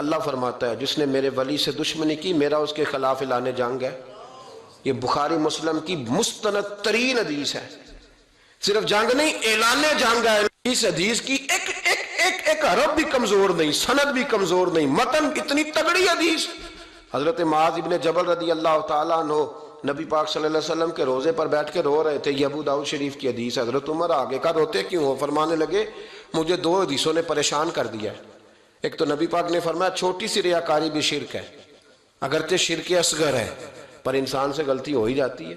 اللہ فرماتا ہے جس نے میرے ولی سے دشمنی کی میرا اس کے خلاف اعلان جنگ ہے۔ یہ بخاری مسلم کی مستند ترین حدیث ہے۔ صرف جنگ نہیں، اعلان جنگ ہے۔ اس حدیث کی ایک حرف بھی کمزور نہیں، سند بھی کمزور نہیں، متن اتنی تگڑی حدیث۔ حضرت معاذ ابن جبل رضی اللہ تعالیٰ عنہ نبی پاک صلی اللہ علیہ وسلم کے روزے پر بیٹھ کے رو رہے تھے۔ یہ ابو داؤد شریف کی حدیث۔ حضرت عمر آگے کا روتے کیوں ہو؟ فرمانے لگے مجھے دو حدیثوں نے پریشان کر دیا ہے۔ ایک تو نبی پاک نے فرمایا چھوٹی سی ریاکاری بھی شرک ہے، اگرچہ شرک اصغر ہے پر انسان سے غلطی ہو ہی جاتی ہے۔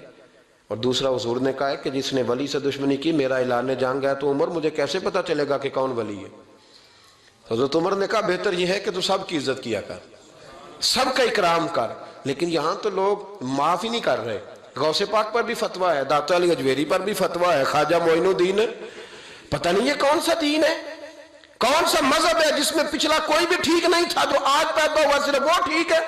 اور دوسرا حضور نے کہا ہے کہ جس نے ولی سے دشمنی کی میرا اعلان جنگ ہے۔ تو عمر مجھے کیسے پتا چلے گا کہ کون ولی ہے؟ حضرت عمر نے کہا بہتر یہ ہے کہ تو سب کی عزت کیا کر، سب کا اکرام کر۔ لیکن یہاں تو لوگ معاف ہی نہیں کر رہے۔ غوث پاک پر بھی فتویٰ ہے، داتا علی اجویری پر بھی فتویٰ ہے، خواجہ معین الدین، پتہ نہیں یہ کون سا دین ہے، کون سا مذہب ہے جس میں پچھلا کوئی بھی ٹھیک نہیں تھا، جو آج پیدا ہوا صرف وہ ٹھیک ہے۔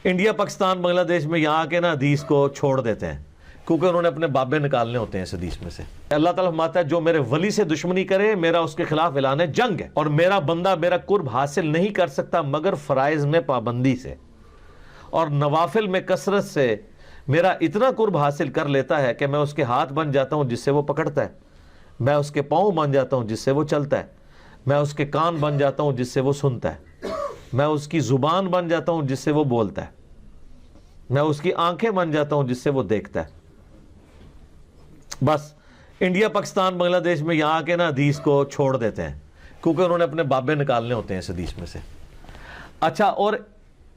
انڈیا پاکستان بنگلہ دیش میں یہاں کے نا حدیث کو چھوڑ دیتے ہیں کیونکہ انہوں نے اپنے بابے نکالنے ہوتے ہیں اس حدیث میں سے۔ اللہ تعالیٰ فرماتا ہے جو میرے ولی سے دشمنی کرے میرا اس کے خلاف اعلان جنگ ہے، اور میرا بندہ میرا قرب حاصل نہیں کر سکتا مگر فرائض میں پابندی سے، اور نوافل میں کثرت سے میرا اتنا قرب حاصل کر لیتا ہے کہ میں اس کے ہاتھ بن جاتا ہوں جس سے وہ پکڑتا ہے، میں اس کے پاؤں بن جاتا ہوں جس سے وہ چلتا ہے، میں اس کے کان بن جاتا ہوں جس سے وہ سنتا ہے، میں اس کی زبان بن جاتا ہوں جس سے وہ بولتا ہے، میں اس کی آنکھیں بن جاتا ہوں جس سے وہ دیکھتا ہے۔ بس انڈیا پاکستان بنگلہ دیش میں یہاں کے نا حدیث کو چھوڑ دیتے ہیں کیونکہ انہوں نے اپنے بابے نکالنے ہوتے ہیں اس حدیث میں سے۔ اچھا، اور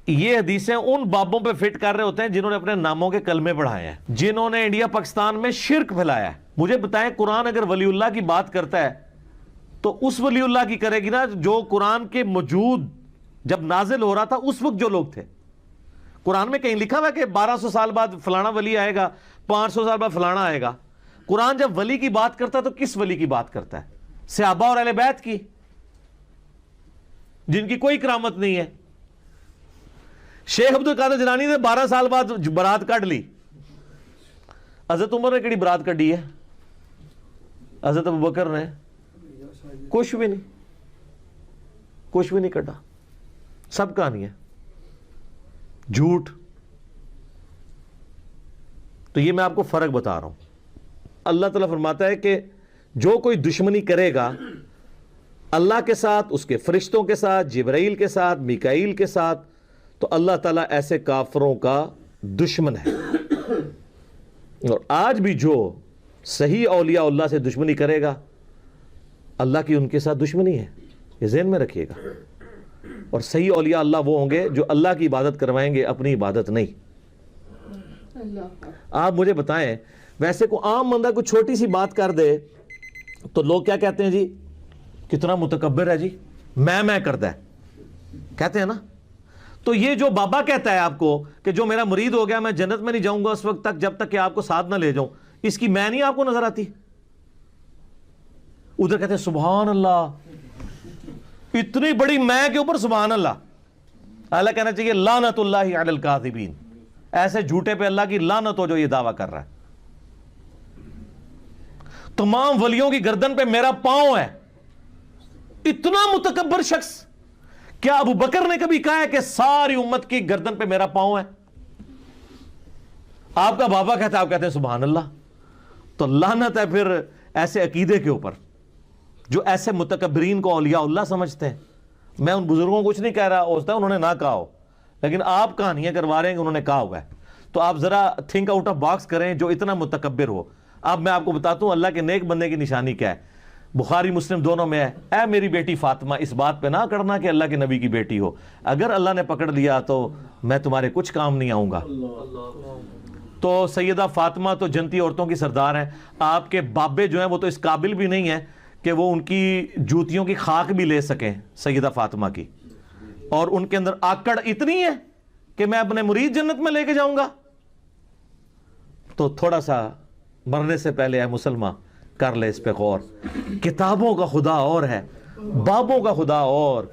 یہ حدیثیں ان بابوں پہ فٹ کر رہے ہوتے ہیں جنہوں نے اپنے ناموں کے کلمے پڑھائے ہیں، جنہوں نے انڈیا پاکستان میں شرک پھیلایا ہے۔ مجھے بتائیں قرآن اگر ولی اللہ کی بات کرتا ہے تو اس ولی اللہ کی کرے گی نا جو قرآن کے موجود جب نازل ہو رہا تھا اس وقت جو لوگ تھے۔ قرآن میں کہیں لکھا ہوا ہے کہ 1200 سال بعد فلانا ولی آئے گا، 500 سال بعد فلانا آئے گا۔ قرآن جب ولی کی بات کرتا ہے تو کس ولی کی بات کرتا ہے؟ صحابہ اور اہل بیت کی، جن کی کوئی کرامت نہیں ہے۔ شیخ عبد القادر جیلانی نے 12 سال بعد برات کاٹ لی، حضرت عمر نے کیڑی برات کڈی ہے؟ حضرت ابوبکر نے کچھ بھی نہیں کٹا، سب کہانی ہے جھوٹ۔ تو یہ میں آپ کو فرق بتا رہا ہوں۔ اللہ تعالیٰ فرماتا ہے کہ جو کوئی دشمنی کرے گا اللہ کے ساتھ، اس کے فرشتوں کے ساتھ، جبرائیل کے ساتھ، میکائیل کے ساتھ، تو اللہ تعالیٰ ایسے کافروں کا دشمن ہے۔ اور آج بھی جو صحیح اولیاء اللہ سے دشمنی کرے گا اللہ کی ان کے ساتھ دشمنی ہے، یہ ذہن میں رکھیے گا۔ اور صحیح اولیاء اللہ وہ ہوں گے جو اللہ کی عبادت کروائیں گے، اپنی عبادت نہیں۔ آپ مجھے بتائیں، ویسے کو عام بندہ کوئی چھوٹی سی بات کر دے تو لوگ کیا کہتے ہیں؟ جی کتنا متکبر ہے، جی میں کرتا ہے، کہتے ہیں نا۔ تو یہ جو بابا کہتا ہے آپ کو کہ جو میرا مرید ہو گیا میں جنت میں نہیں جاؤں گا اس وقت تک جب تک کہ آپ کو ساتھ نہ لے جاؤں، اس کی میں نہیں آپ کو نظر آتی؟ ادھر کہتے ہیں سبحان اللہ، اتنی بڑی میں کے اوپر سبحان اللہ۔ اللہ کہنا چاہیے لعنت اللہ علی الکاذبین، ایسے جھوٹے پہ اللہ کی لعنت ہو جو یہ دعویٰ کر رہا ہے۔ تمام ولیوں کی گردن پہ میرا پاؤں ہے، اتنا متکبر شخص۔ کیا ابو بکر نے کبھی کہا ہے کہ ساری امت کی گردن پہ میرا پاؤں ہے؟ آپ کا بابا کہتا ہے، آپ کہتے ہیں سبحان اللہ۔ تو لعنت ہے پھر ایسے عقیدے کے اوپر جو ایسے متکبرین کو اولیاء اللہ سمجھتے ہیں۔ میں ان بزرگوں کو کچھ نہیں کہہ رہا، ہو سکتا ہے انہوں نے نہ کہا ہو، لیکن آپ کہانیاں کروا رہے ہیں کہ انہوں نے کہا ہوا ہے۔ تو آپ ذرا تھنک آؤٹ آف باکس کریں جو اتنا متکبر ہو۔ اب میں آپ کو بتاتا ہوں اللہ کے نیک بندے کی نشانی کیا ہے۔ بخاری مسلم دونوں میں ہے، اے میری بیٹی فاطمہ اس بات پہ نہ کرنا کہ اللہ کے نبی کی بیٹی ہو، اگر اللہ نے پکڑ لیا تو میں تمہارے کچھ کام نہیں آؤں گا۔ تو سیدہ فاطمہ تو جنتی عورتوں کی سردار ہیں۔ آپ کے بابے جو ہیں وہ تو اس قابل بھی نہیں ہیں کہ وہ ان کی جوتیوں کی خاک بھی لے سکیں سیدہ فاطمہ کی، اور ان کے اندر آکڑ اتنی ہے کہ میں اپنے مرید جنت میں لے کے جاؤں گا۔ تو تھوڑا سا مرنے سے پہلے اے مسلمان کر لے اس پہ غور۔ کتابوں کا خدا اور ہے، بابوں کا خدا اور،